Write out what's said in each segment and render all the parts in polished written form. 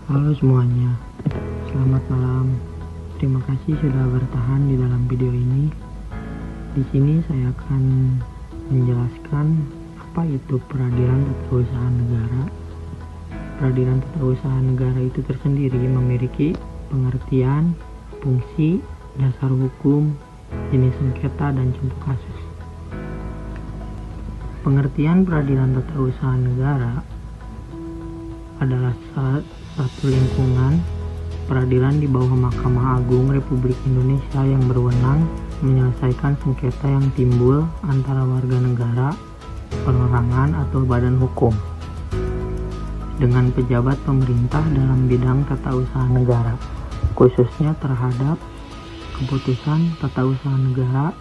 Halo semuanya, selamat malam. Terima kasih sudah bertahan di dalam video ini. Di sini saya akan menjelaskan apa itu peradilan tata usaha negara. Peradilan tata usaha negara itu tersendiri memiliki pengertian, fungsi, dasar hukum, jenis sengketa, dan contoh kasus. Pengertian peradilan tata usaha negara adalah satu lingkungan peradilan di bawah Mahkamah Agung Republik Indonesia yang berwenang menyelesaikan sengketa yang timbul antara warga negara, perorangan, atau badan hukum dengan pejabat pemerintah dalam bidang tata usaha negara, khususnya terhadap keputusan tata usaha negara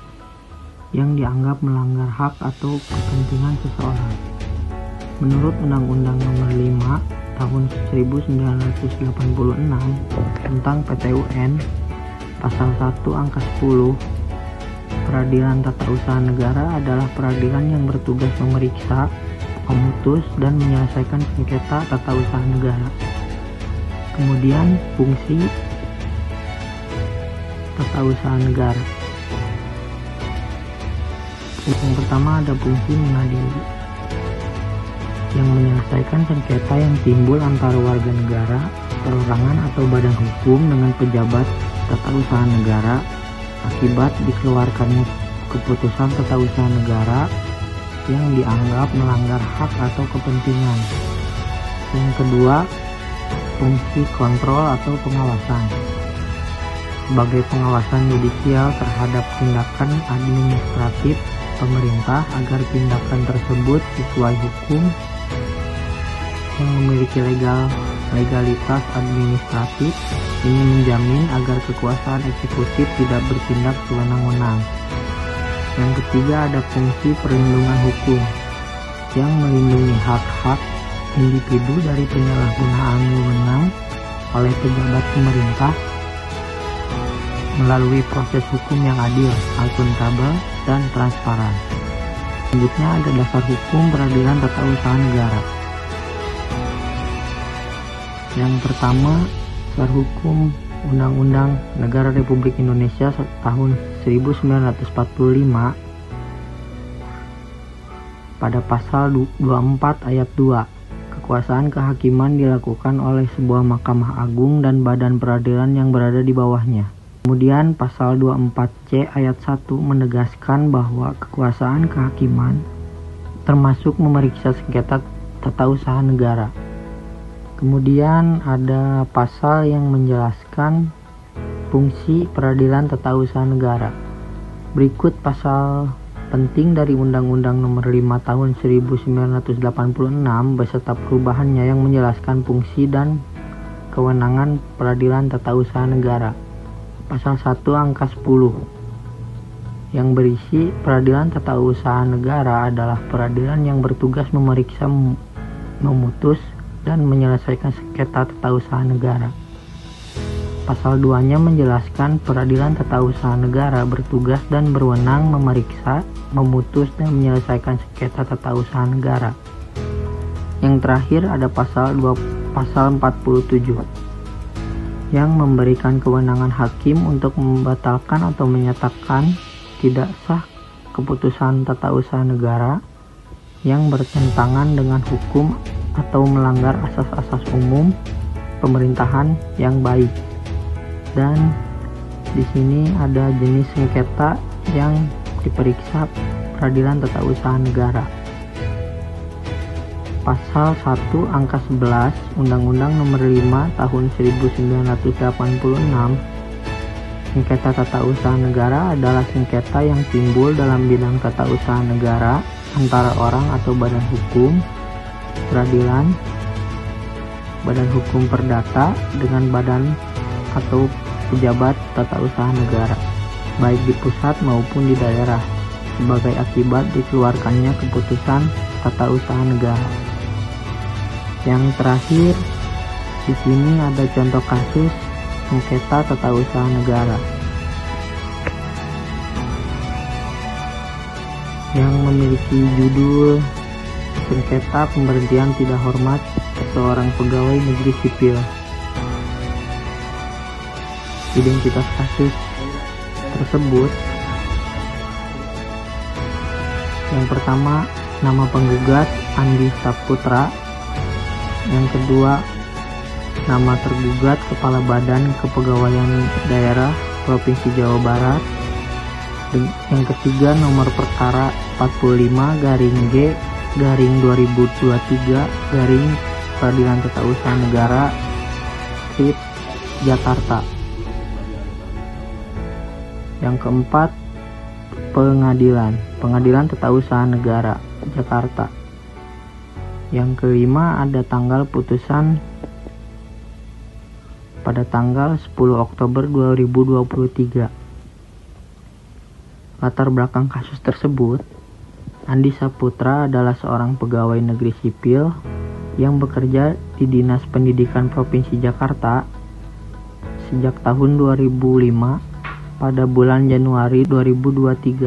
yang dianggap melanggar hak atau kepentingan seseorang. Menurut Undang-Undang Nomor 5 Tahun 1986 tentang PT-UN, Pasal 1 Angka 10, peradilan tata usaha negara adalah peradilan yang bertugas memeriksa, memutus, dan menyelesaikan sengketa tata usaha negara. Kemudian fungsi tata usaha negara. Yang pertama ada fungsi mengadili, yang menyelesaikan sengketa yang timbul antara warga negara, perorangan, atau badan hukum dengan pejabat tata usaha negara akibat dikeluarkannya keputusan tata usaha negara yang dianggap melanggar hak atau kepentingan. Yang kedua, fungsi kontrol atau pengawasan. Sebagai pengawasan yudisial terhadap tindakan administratif pemerintah agar tindakan tersebut sesuai hukum yang memiliki legalitas administratif. Ini menjamin agar kekuasaan eksekutif tidak bertindak sewenang-wenang. Yang ketiga ada fungsi perlindungan hukum yang melindungi hak-hak individu dari penyalahgunaan wewenang oleh pejabat pemerintah melalui proses hukum yang adil, akuntabel, dan transparan. Selanjutnya ada dasar hukum peradilan tata usaha negara. Yang pertama, dasar hukum Undang-Undang Negara Republik Indonesia tahun 1945 pada pasal 24 ayat 2. Kekuasaan kehakiman dilakukan oleh sebuah Mahkamah Agung dan badan peradilan yang berada di bawahnya. Kemudian pasal 24C ayat 1 menegaskan bahwa kekuasaan kehakiman termasuk memeriksa sengketa tata usaha negara. Kemudian ada pasal yang menjelaskan fungsi peradilan tata usaha negara. Berikut pasal penting dari Undang-Undang Nomor 5 Tahun 1986 beserta perubahannya yang menjelaskan fungsi dan kewenangan peradilan tata usaha negara. Pasal 1 Angka 10 yang berisi peradilan tata usaha negara adalah peradilan yang bertugas memeriksa, memutus, dan menyelesaikan sengketa tata usaha negara. Pasal 2-nya menjelaskan peradilan tata usaha negara bertugas dan berwenang memeriksa, memutus, dan menyelesaikan sengketa tata usaha negara. Yang terakhir ada pasal 47 yang memberikan kewenangan hakim untuk membatalkan atau menyatakan tidak sah keputusan tata usaha negara yang bertentangan dengan hukum atau melanggar asas-asas umum pemerintahan yang baik. Dan di sini ada jenis sengketa yang diperiksa peradilan tata usaha negara. Pasal 1 Angka 11 Undang-Undang Nomor 5 Tahun 1986, sengketa tata usaha negara adalah sengketa yang timbul dalam bidang tata usaha negara antara orang atau badan hukum, peradilan, badan hukum perdata dengan badan atau pejabat tata usaha negara, baik di pusat maupun di daerah, sebagai akibat dikeluarkannya keputusan tata usaha negara. Yang terakhir, di sini ada contoh kasus sengketa tata usaha negara yang memiliki judul sengketa pemberhentian tidak hormat seorang pegawai negeri sipil Identitas kasus tersebut: yang pertama, nama penggugat Andi Saputra. Yang kedua, nama tergugat Kepala Badan Kepegawaian Daerah Provinsi Jawa Barat. Yang ketiga, nomor perkara 45-G-2023 Peradilan Tata Usaha Negara Strip Jakarta. Yang keempat, Pengadilan Tata Usaha Negara Jakarta. Yang kelima, ada tanggal putusan pada tanggal 10 Oktober 2023. Latar belakang kasus tersebut: Andi Saputra adalah seorang pegawai negeri sipil yang bekerja di Dinas Pendidikan Provinsi Jakarta sejak tahun 2005. Pada bulan Januari 2023,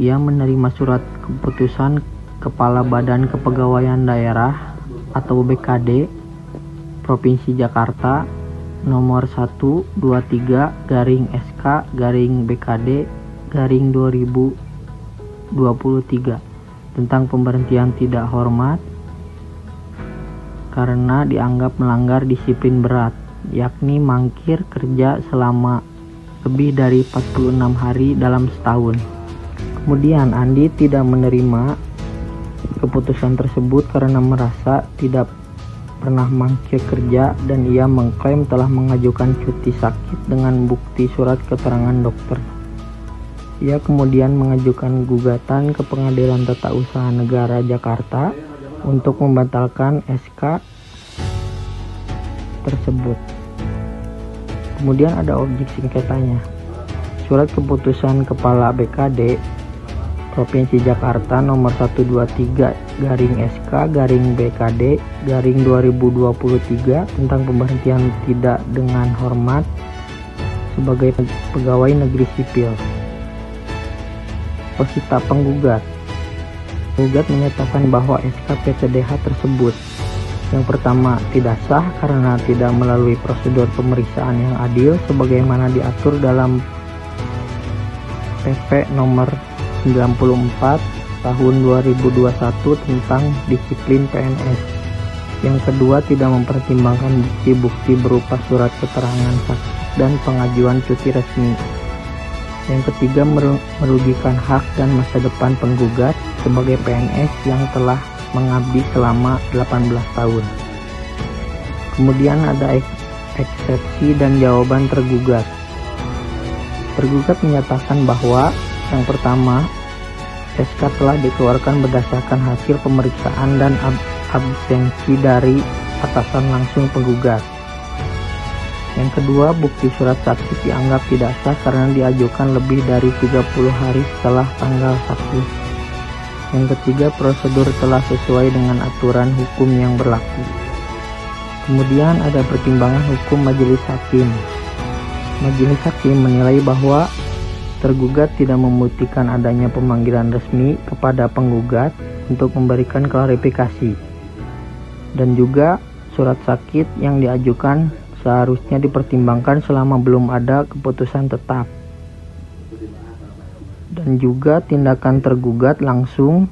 ia menerima surat keputusan Kepala Badan Kepegawaian Daerah atau BKD Provinsi Jakarta nomor 123-SK-BKD-2023 tentang pemberhentian tidak hormat karena dianggap melanggar disiplin berat, yakni mangkir kerja selama lebih dari 46 hari dalam setahun. Kemudian Andi tidak menerima keputusan tersebut karena merasa tidak pernah mangkir kerja, dan ia mengklaim telah mengajukan cuti sakit dengan bukti surat keterangan dokter. Ia kemudian mengajukan gugatan ke Pengadilan Tata Usaha Negara Jakarta untuk membatalkan SK tersebut. Kemudian ada objek sengketanya. Surat keputusan Kepala BKD Provinsi Jakarta nomor 123-SK-BKD-2023 tentang pemberhentian tidak dengan hormat sebagai pegawai negeri sipil. Posita penggugat. Penggugat menyatakan bahwa SK PTDH tersebut yang pertama tidak sah karena tidak melalui prosedur pemeriksaan yang adil sebagaimana diatur dalam PP nomor 94 tahun 2021 tentang disiplin PNS. Yang kedua, tidak mempertimbangkan bukti-bukti berupa surat keterangan sakit dan pengajuan cuti resmi. Yang ketiga, merugikan hak dan masa depan penggugat sebagai PNS yang telah mengabdi selama 18 tahun. Kemudian ada eksepsi dan jawaban tergugat. Tergugat menyatakan bahwa yang pertama, SK telah dikeluarkan berdasarkan hasil pemeriksaan dan absensi dari atasan langsung penggugat. Yang kedua, bukti surat sakit dianggap tidak sah karena diajukan lebih dari 30 hari setelah tanggal sakit. Yang ketiga, prosedur telah sesuai dengan aturan hukum yang berlaku. Kemudian ada pertimbangan hukum majelis hakim. Majelis hakim menilai bahwa tergugat tidak membuktikan adanya pemanggilan resmi kepada penggugat untuk memberikan klarifikasi, dan juga surat sakit yang diajukan seharusnya dipertimbangkan selama belum ada keputusan tetap, dan juga tindakan tergugat langsung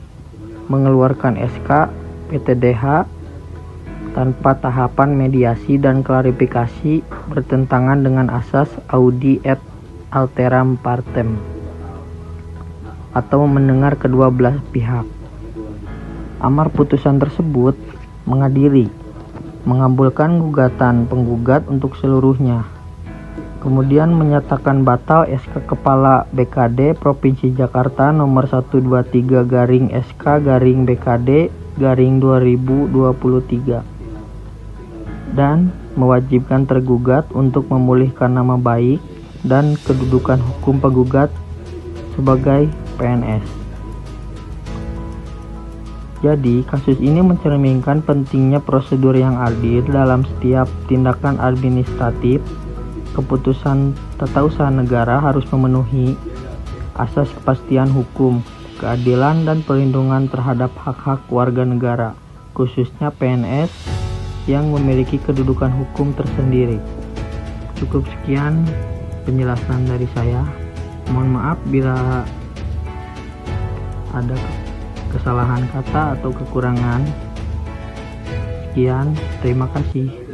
mengeluarkan SK PTDH tanpa tahapan mediasi dan klarifikasi bertentangan dengan asas audi et alteram partem atau mendengar kedua belah pihak. Amar putusan tersebut mengadili, mengabulkan gugatan penggugat untuk seluruhnya. Kemudian menyatakan batal SK Kepala BKD Provinsi Jakarta nomor 123-SK-BKD-2023 dan mewajibkan tergugat untuk memulihkan nama baik dan kedudukan hukum penggugat sebagai PNS. Jadi, kasus ini mencerminkan pentingnya prosedur yang adil dalam setiap tindakan administratif. Keputusan tata usaha negara harus memenuhi asas kepastian hukum, keadilan, dan perlindungan terhadap hak-hak warga negara, khususnya PNS yang memiliki kedudukan hukum tersendiri. Cukup sekian penjelasan dari saya. Mohon maaf bila ada kesalahan kata atau kekurangan. Sekian, terima kasih.